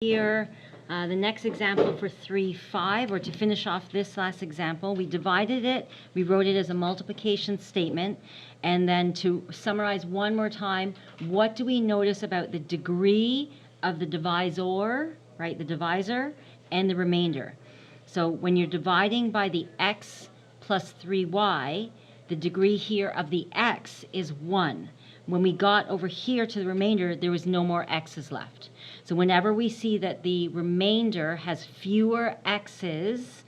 Here, the next example for 3(5), or to finish off this last example, we divided it, we wrote it as a multiplication statement, and then to summarize one more time, what do we notice about the degree of the divisor, right, the divisor, and the remainder? So when you're dividing by the x plus 3y, the degree here of the x is 1. When we got over here to the remainder, there was no more x's left. So whenever we see that the remainder has fewer x's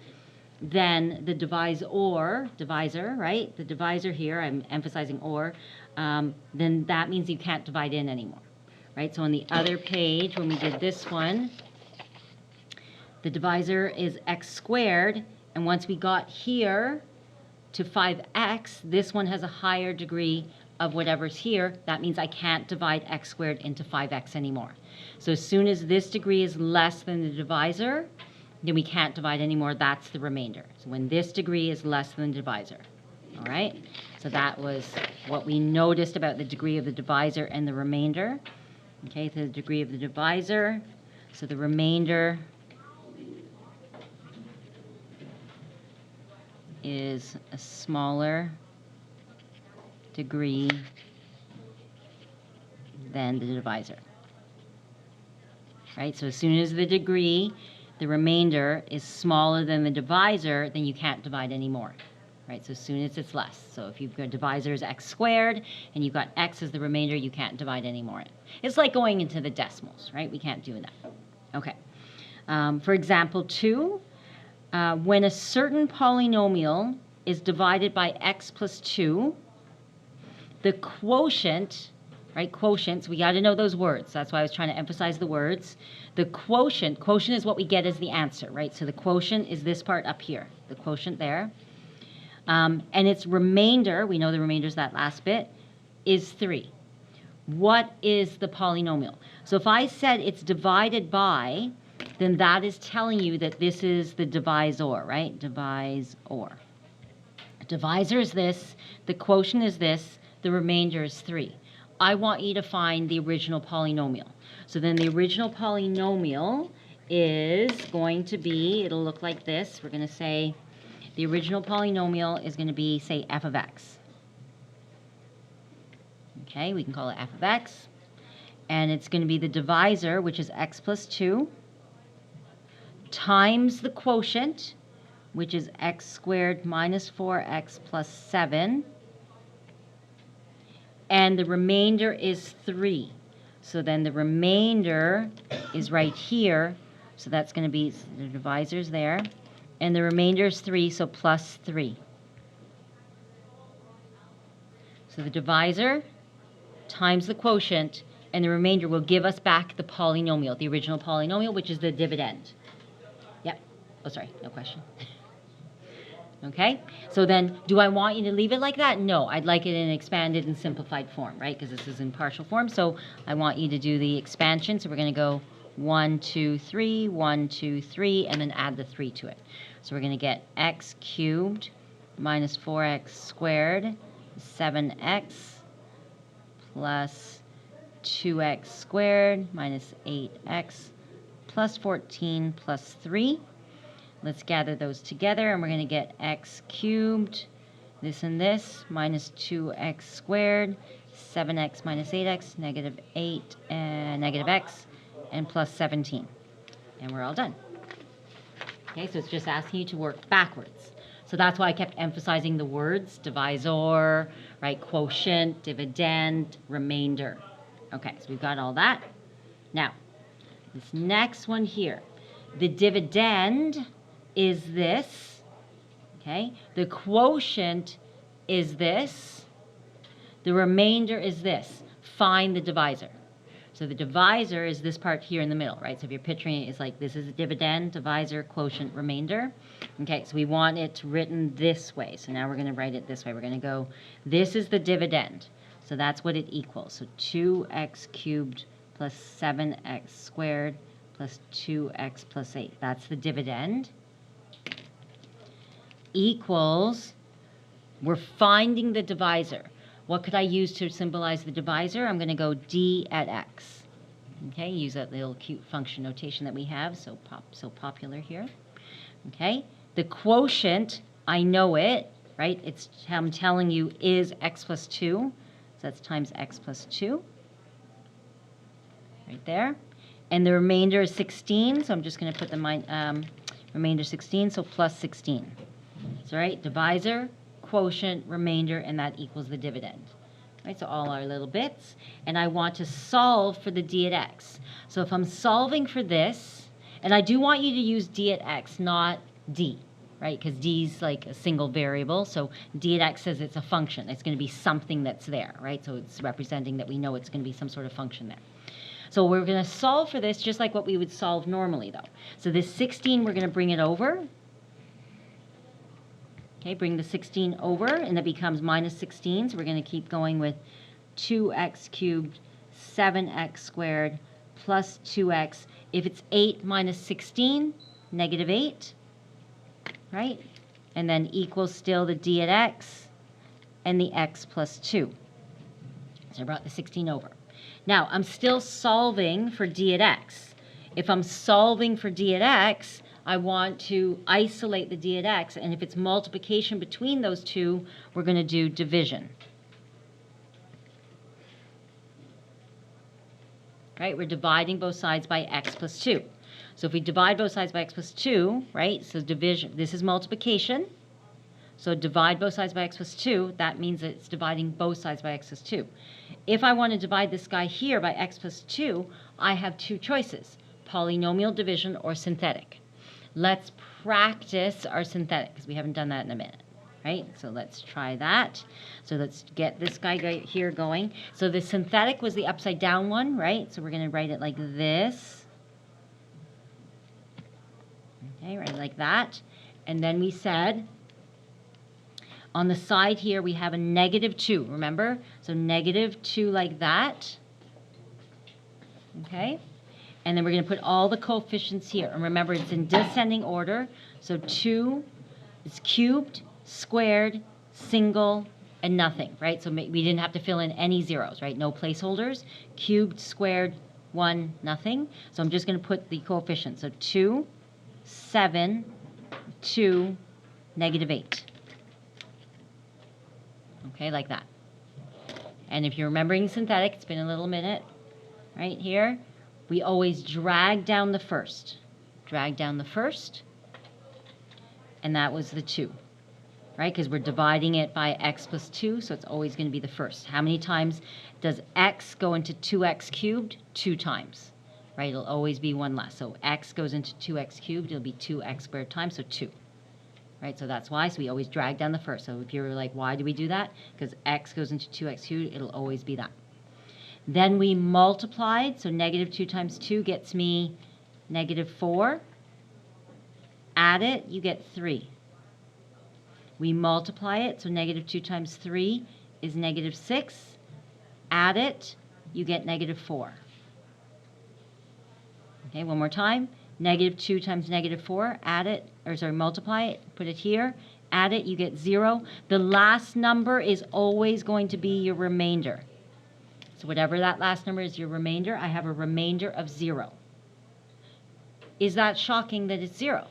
than the divisor, right? The divisor here, I'm emphasizing or, then that means you can't divide in anymore, right? So on the other page, when we did this one, the divisor is x squared, and once we got here to 5x, this one has a higher degree of whatever's here. That means I can't divide x squared into 5x anymore. So as soon as this degree is less than the divisor, then we can't divide anymore. That's the remainder. So when this degree is less than the divisor. All right? So that was what we noticed about the degree of the divisor and the remainder. Okay, so the degree of the divisor. So the remainder is a smaller degree than the divisor. Right? So as soon as the degree, the remainder, is smaller than the divisor, then you can't divide anymore. Right? So as soon as it's less. So if you've got divisor is x squared and you've got x as the remainder, you can't divide anymore. It's like going into the decimals, right? We can't do that. Okay. For example 2, when a certain polynomial is divided by x plus 2, the quotient, right, quotients, we got to know those words. That's why I was trying to emphasize the words. The quotient is what we get as the answer, right? So the quotient is this part up here, the quotient there. And its remainder, we know the remainder is that last bit, is 3. What is the polynomial? So if I said it's divided by, then that is telling you that this is the divisor, right? Divisor. Divisor is this, the quotient is this, the remainder is 3. I want you to find the original polynomial. So then the original polynomial is going to be, it'll look like this. We're going to say the original polynomial is going to be, say, f of x. Okay, we can call it f of x. And it's going to be the divisor, which is x plus 2, times the quotient, which is x squared minus 4x plus 7. And the remainder is 3. So then the remainder is right here. So that's going to be, the divisor's there. And the remainder is 3, so plus 3. So the divisor times the quotient, and the remainder will give us back the polynomial, the original polynomial, which is the dividend. Yep. Oh, sorry, no question. Okay, so then do I want you to leave it like that? No, I'd like it in expanded and simplified form, right? Because this is in partial form, so I want you to do the expansion. So we're going to go 1, 2, 3, 1, 2, 3, and then add the 3 to it. So we're going to get x cubed minus 4x squared, 7x plus 2x squared minus 8x plus 14 plus 3. Let's gather those together, and we're going to get x cubed, this and this, minus 2x squared, 7x minus 8x, negative 8, and negative x, and plus 17. And we're all done. Okay, so it's just asking you to work backwards. So that's why I kept emphasizing the words divisor, right, quotient, dividend, remainder. Okay, so we've got all that. Now, this next one here, the dividend is this, okay? The quotient is this. The remainder is this. Find the divisor. So the divisor is this part here in the middle, right? So if you're picturing it, it's like this is a dividend, divisor, quotient, remainder. Okay, so we want it written this way. So now we're going to write it this way. We're going to go, this is the dividend. So that's what it equals. So 2x cubed plus 7x squared plus 2x plus 8. That's the dividend. Equals, we're finding the divisor. What could I use to symbolize the divisor? I'm going to go d at x. Okay, use that little cute function notation that we have, so popular here. Okay, the quotient, I know it, right? I'm telling you is x plus 2, so that's times x plus 2, right there. And the remainder is 16, so I'm just going to put the remainder 16, so plus 16. So, right, divisor, quotient, remainder, and that equals the dividend. Right, so all our little bits. And I want to solve for the d at x. So if I'm solving for this, and I do want you to use d at x, not d, right? Because d is like a single variable. So d at x says it's a function. It's going to be something that's there, right? So it's representing that we know it's going to be some sort of function there. So we're going to solve for this just like what we would solve normally, though. So this 16, we're going to bring it over. Okay, bring the 16 over, and it becomes minus 16. So we're going to keep going with 2x cubed, 7x squared, plus 2x. If it's 8 minus 16, negative 8, right? And then equals still the d at x and the x plus 2. So I brought the 16 over. Now, I'm still solving for d at x. If I'm solving for d at x, I want to isolate the d at x, and if it's multiplication between those two, we're going to do division. Right? We're dividing both sides by x plus 2. So if we divide both sides by x plus 2, right, so division, this is multiplication. So divide both sides by x plus 2, that means that it's dividing both sides by x plus 2. If I want to divide this guy here by x plus 2, I have two choices, polynomial division or synthetic. Let's practice our synthetic, because we haven't done that in a minute, right? So let's try that. So let's get this guy right here going. So the synthetic was the upside down one, right? So we're going to write it like this. Okay, right like that. And then we said, on the side here, we have a negative 2, remember? So negative 2 like that. Okay? And then we're going to put all the coefficients here. And remember, it's in descending order. So 2 is cubed, squared, single, and nothing, right? So we didn't have to fill in any zeros, right? No placeholders. Cubed, squared, 1, nothing. So I'm just going to put the coefficients. So 2, 7, 2, negative 8. Okay, like that. And if you're remembering synthetic, it's been a little minute, right here. We always drag down the first. Drag down the first. And that was the 2, right? Because we're dividing it by x plus 2, so it's always going to be the first. How many times does x go into 2x cubed? 2 times, right? It'll always be 1 less. So x goes into 2x cubed, it'll be 2x squared times, so 2. Right, so that's why. So we always drag down the first. So if you're like, why do we do that? Because x goes into 2x cubed, it'll always be that. Then we multiplied, so negative 2 times 2 gets me negative 4. Add it, you get 3. We multiply it, so negative 2 times 3 is negative 6. Add it, you get negative 4. Okay, one more time. Negative 2 times negative 4, add it, or sorry, multiply it, put it here, add it, you get 0. The last number is always going to be your remainder. So whatever that last number is, your remainder, I have a remainder of 0. Is that shocking that it's 0?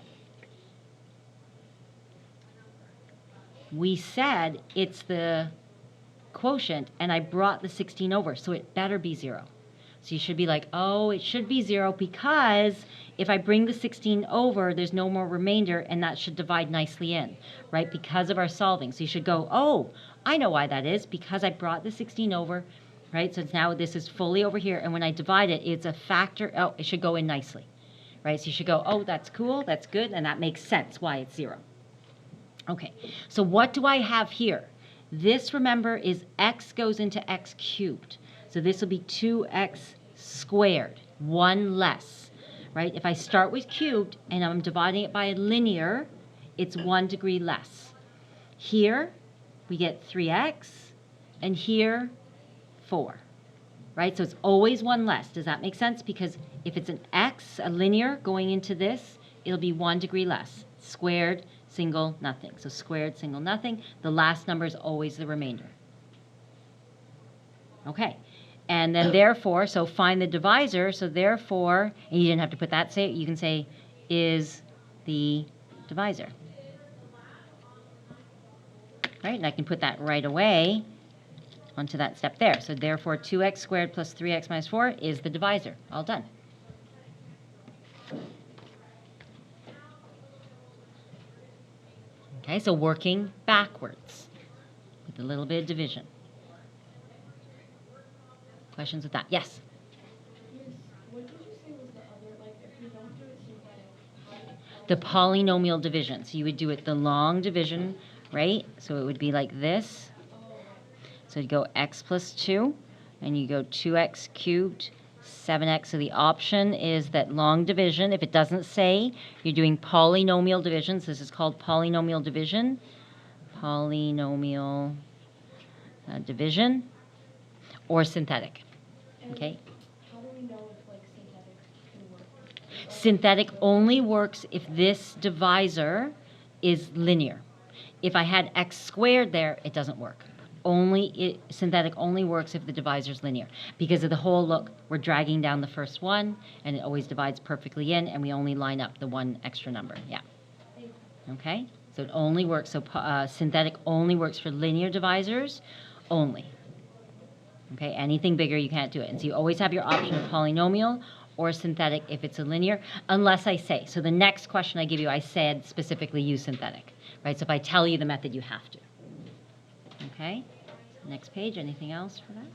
We said it's the quotient, and I brought the 16 over, so it better be 0. So you should be like, oh, it should be 0 because if I bring the 16 over, there's no more remainder, and that should divide nicely in, right, because of our solving. So you should go, oh, I know why that is, because I brought the 16 over, right? So now this is fully over here, and when I divide it, it's a factor. Oh, it should go in nicely, right? So you should go, oh, that's cool, that's good, and that makes sense why it's 0. Okay, so what do I have here? This, remember, is x goes into x cubed. So this will be 2x squared, 1 less, right? If I start with cubed and I'm dividing it by linear, it's 1 degree less. Here, we get 3x, and here, 4, right? So it's always 1 less. Does that make sense? Because if it's an x, a linear, going into this, it'll be 1 degree less. Squared, single, nothing. So squared, single, nothing. The last number is always the remainder. Okay. And then therefore, so find the divisor, so therefore, and you didn't have to put that, say, you can say, is the divisor. Right, and I can put that right away onto that step there. So therefore, 2x squared plus 3x minus 4 is the divisor. All done. Okay, so working backwards with a little bit of division. Questions with that? Yes? What did you say was the other, like, if we don't do it synthetic? The polynomial division. So you would do it the long division, right? So it would be like this. So you go x plus 2, and you go 2x cubed, 7x. So the option is that long division. If it doesn't say, you're doing polynomial divisions. This is called polynomial division. Polynomial division or synthetic. Okay? How do we know if, like, synthetic can work? Synthetic only works if this divisor is linear. If I had x squared there, it doesn't work. Synthetic only works if the divisor is linear. Because of the whole, look, we're dragging down the first one, and it always divides perfectly in, and we only line up the one extra number. Yeah. Okay? So it only works, so synthetic only works for linear divisors only. Okay? Anything bigger, you can't do it. And so you always have your option of polynomial or synthetic if it's a linear, unless I say. So the next question I give you, I said specifically use synthetic. Right? So if I tell you the method, you have to. Okay? Next page, anything else for that?